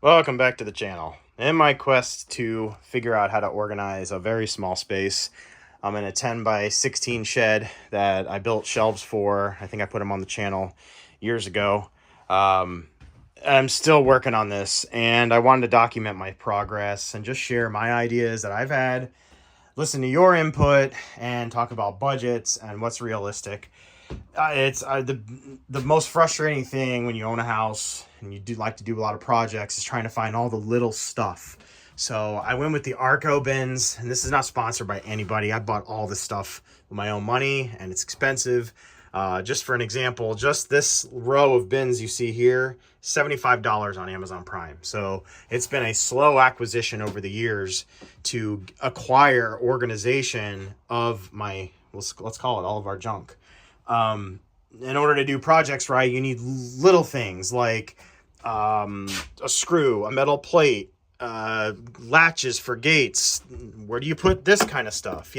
Welcome back to the channel. In my quest to figure out how to organize a very small space, I'm in a 10 by 16 shed that I built shelves for. I think I put them on the channel years ago. Um, I'm still working on this, and I wanted to document my progress and just share my ideas that I've had, listen to your input, and talk about budgets and what's realistic. It's the most frustrating thing when you own a house and you do like to do a lot of projects is trying to find all the little stuff. So I went with the Arco bins, and this is not sponsored by anybody. I bought all this stuff with my own money, and it's expensive. Just for an example, just this row of bins you see here, $75 on Amazon Prime. So it's been a slow acquisition over the years to acquire organization of my, let's call it all of our junk. In order to do projects right, you need little things like a screw, a metal plate, latches for gates. Where do you put this kind of stuff?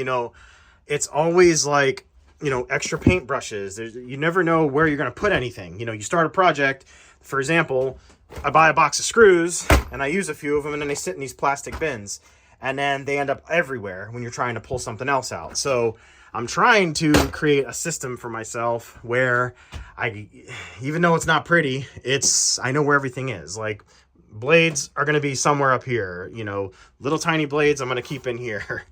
It's always like, extra paintbrushes. You never know where you're going to put anything. You start a project, for example, I buy a box of screws and I use a few of them and then they sit in these plastic bins and then they end up everywhere when you're trying to pull something else out. So I'm trying to create a system for myself where even though it's not pretty, I know where everything is. Like blades are going to be somewhere up here, little tiny blades I'm going to keep in here.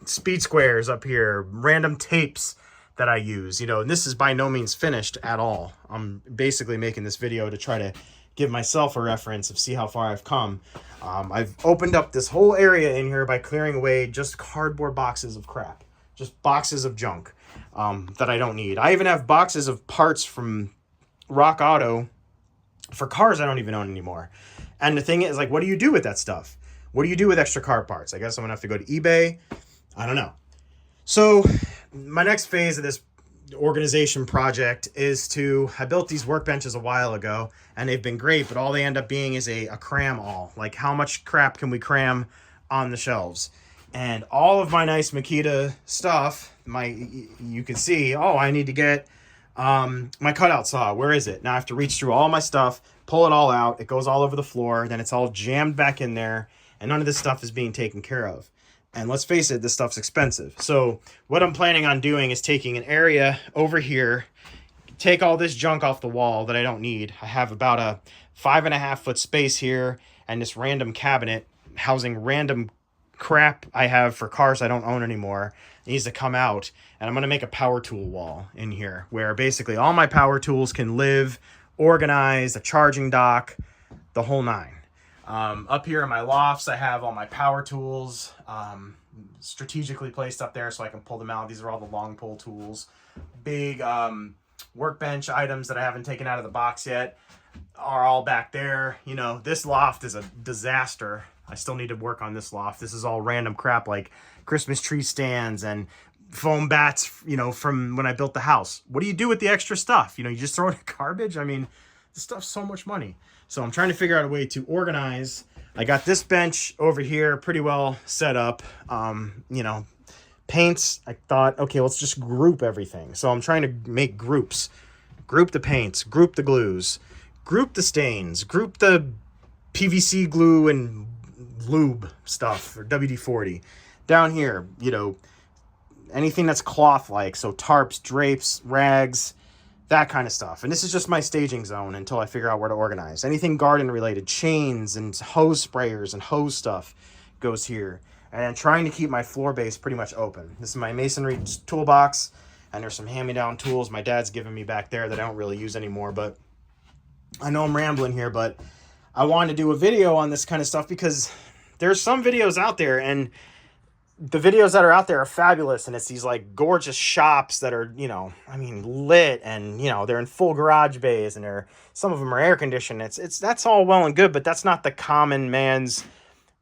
Speed squares up here, random tapes that I use, and this is by no means finished at all. I'm basically making this video to try to give myself a reference of see how far I've come. I've opened up this whole area in here by clearing away just cardboard boxes of crap, just boxes of junk that I don't need. I even have boxes of parts from Rock Auto for cars I don't even own anymore. And the thing is, like, what do you do with that stuff? What do you do with extra car parts? I guess I'm gonna have to go to eBay. I don't know. So my next phase of this organization project is I built these workbenches a while ago and they've been great, but all they end up being is a cram all. Like, how much crap can we cram on the shelves? And all of my nice Makita stuff, you can see, I need to get my cutout saw. Where is it? Now I have to reach through all my stuff, pull it all out. It goes all over the floor. Then it's all jammed back in there. And none of this stuff is being taken care of. And let's face it, this stuff's expensive. So what I'm planning on doing is taking an area over here, take all this junk off the wall that I don't need. I have about a 5.5 foot space here and this random cabinet housing random crap I have for cars I don't own anymore. It needs to come out. And I'm going to make a power tool wall in here where basically all my power tools can live, organized, a charging dock, the whole nine. Up here in my lofts, I have all my power tools strategically placed up there so I can pull them out. These are all the long pull tools. Big workbench items that I haven't taken out of the box yet are all back there. This loft is a disaster. I still need to work on this loft. This is all random crap like Christmas tree stands and foam bats, from when I built the house. What do you do with the extra stuff? You just throw it in garbage? I mean, this stuff's so much money. So I'm trying to figure out a way to organize. I got this bench over here pretty well set up. Paints, I thought, okay, let's just group everything. So I'm trying to make groups. Group the paints, group the glues, group the stains, group the PVC glue and lube stuff, or WD-40. Down here, anything that's cloth-like, so tarps, drapes, rags, that kind of stuff. And this is just my staging zone until I figure out where to organize. Anything garden related, chains and hose sprayers and hose stuff goes here. And trying to keep my floor base pretty much open. This is my masonry toolbox, and there's some hand-me-down tools my dad's given me back there that I don't really use anymore. But I know I'm rambling here, but I wanted to do a video on this kind of stuff because there's some videos out there, and the videos that are out there are fabulous, and it's these like gorgeous shops that are, lit, and they're in full garage bays, and some of them are air conditioned. That's all well and good, but that's not the common man's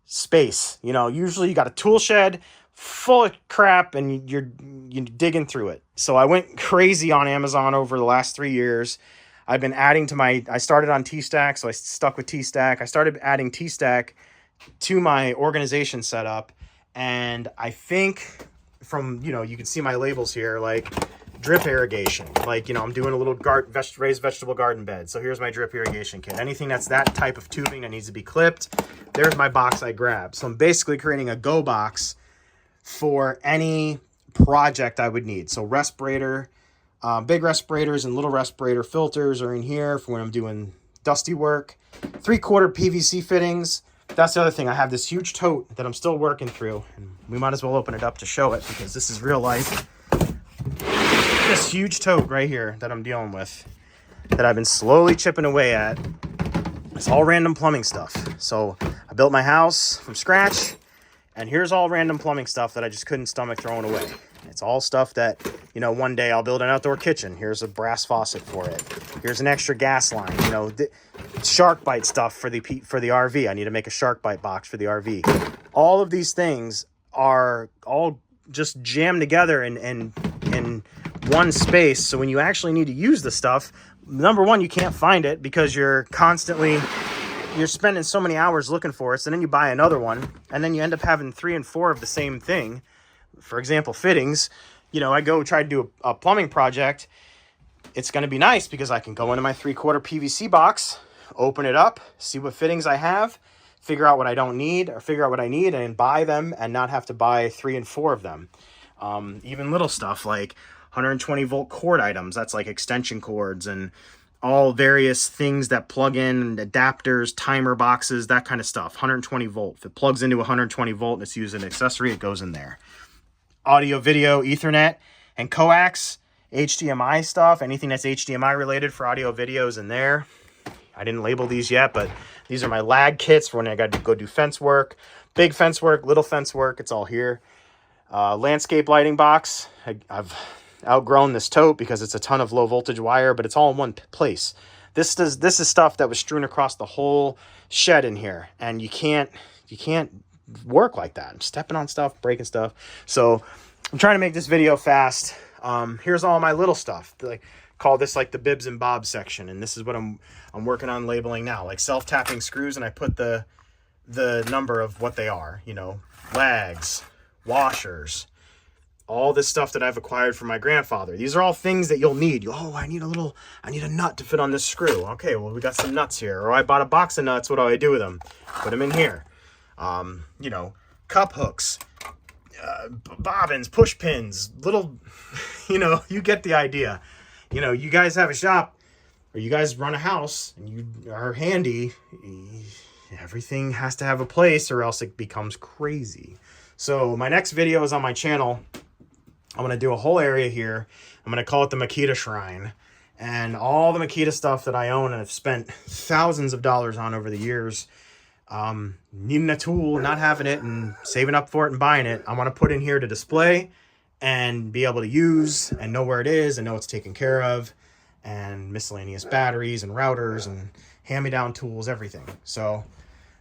space. Usually you got a tool shed full of crap and you're digging through it. So I went crazy on Amazon over the last 3 years. I've been adding I started on TSTAK, so I stuck with TSTAK. I started adding TSTAK to my organization setup. And I think from, you can see my labels here, like drip irrigation. Like, you know, I'm doing a little raised vegetable garden bed. So here's my drip irrigation kit. Anything that's that type of tubing that needs to be clipped, there's my box I grabbed. So I'm basically creating a go box for any project I would need. So respirator, big respirators and little respirator filters are in here for when I'm doing dusty work. 3/4 PVC fittings. That's the other thing. I have this huge tote that I'm still working through, and we might as well open it up to show it because this is real life. This huge tote right here that I'm dealing with, that I've been slowly chipping away at. It's all random plumbing stuff. So I built my house from scratch, and here's all random plumbing stuff that I just couldn't stomach throwing away. It's all stuff that, you know, one day I'll build an outdoor kitchen. Here's a brass faucet for it. Here's an extra gas line. You know, shark bite stuff for the RV. I need to make a shark bite box for the RV. All of these things are all just jammed together in one space. So when you actually need to use the stuff, number one, you can't find it because you're spending so many hours looking for it. So then you buy another one, and then you end up having 3 and 4 of the same thing. For example, fittings. You know, I go try to do a plumbing project. It's going to be nice because I can go into my 3/4 PVC box, open it up, see what fittings I have, figure out what I don't need, or figure out what I need and buy them and not have to buy 3 and 4 of them. Even little stuff like 120 volt cord items. That's like extension cords and all various things that plug in, adapters, timer boxes, that kind of stuff. 120 volt. If it plugs into 120 volt and it's used as an accessory, it goes in there. Audio, video, Ethernet, and coax, HDMI stuff. Anything that's HDMI related for audio, videos in there. I didn't label these yet, but these are my lag kits for when I got to go do fence work. Big fence work, little fence work, it's all here. Landscape lighting box. I've outgrown this tote because it's a ton of low voltage wire, but it's all in one place. This is stuff that was strewn across the whole shed in here, and you can't work like that. I'm stepping on stuff, breaking stuff. So I'm trying to make this video fast. Here's all my little stuff. Call this like the bibs and bobs section, and this is what I'm working on labeling now, like self-tapping screws, and I put the number of what they are, you know, lags, washers, all this stuff that I've acquired from my grandfather. These are all things that you'll need. Oh, I need a nut to fit on this screw. Okay, well, we got some nuts here. Or I bought a box of nuts. What do I do with them? Put them in here. You know, cup hooks, bobbins, push pins, little, you know, you get the idea. You know, you guys have a shop or you guys run a house and you are handy. Everything has to have a place or else it becomes crazy. So my next video is on my channel. I'm going to do a whole area here. I'm going to call it the Makita Shrine. And all the Makita stuff that I own and have spent thousands of dollars on over the years, needing a tool, not having it, and saving up for it and buying it, I want to put in here to display and be able to use and know where it is and know it's taken care of, and miscellaneous batteries and routers and hand-me-down tools, everything. So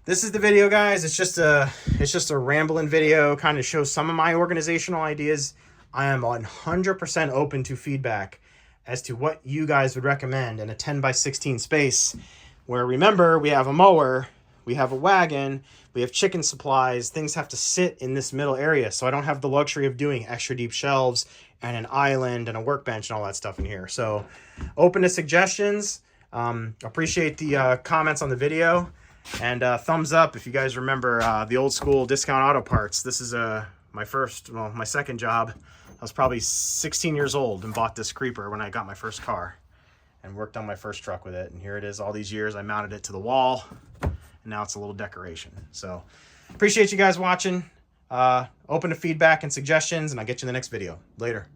this is the video, guys. It's just a rambling video, kind of shows some of my organizational ideas. I am 100% open to feedback as to what you guys would recommend in a 10 by 16 space where, remember, we have a mower, we have a wagon, we have chicken supplies. Things have to sit in this middle area, so I don't have the luxury of doing extra deep shelves and an island and a workbench and all that stuff in here. So open to suggestions. Appreciate the comments on the video, and thumbs up if you guys remember the old school discount auto parts. This is my second job. I was probably 16 years old and bought this creeper when I got my first car and worked on my first truck with it. And here it is all these years. I mounted it to the wall, and now it's a little decoration. So appreciate you guys watching. Open to feedback and suggestions, and I'll get you in the next video. Later.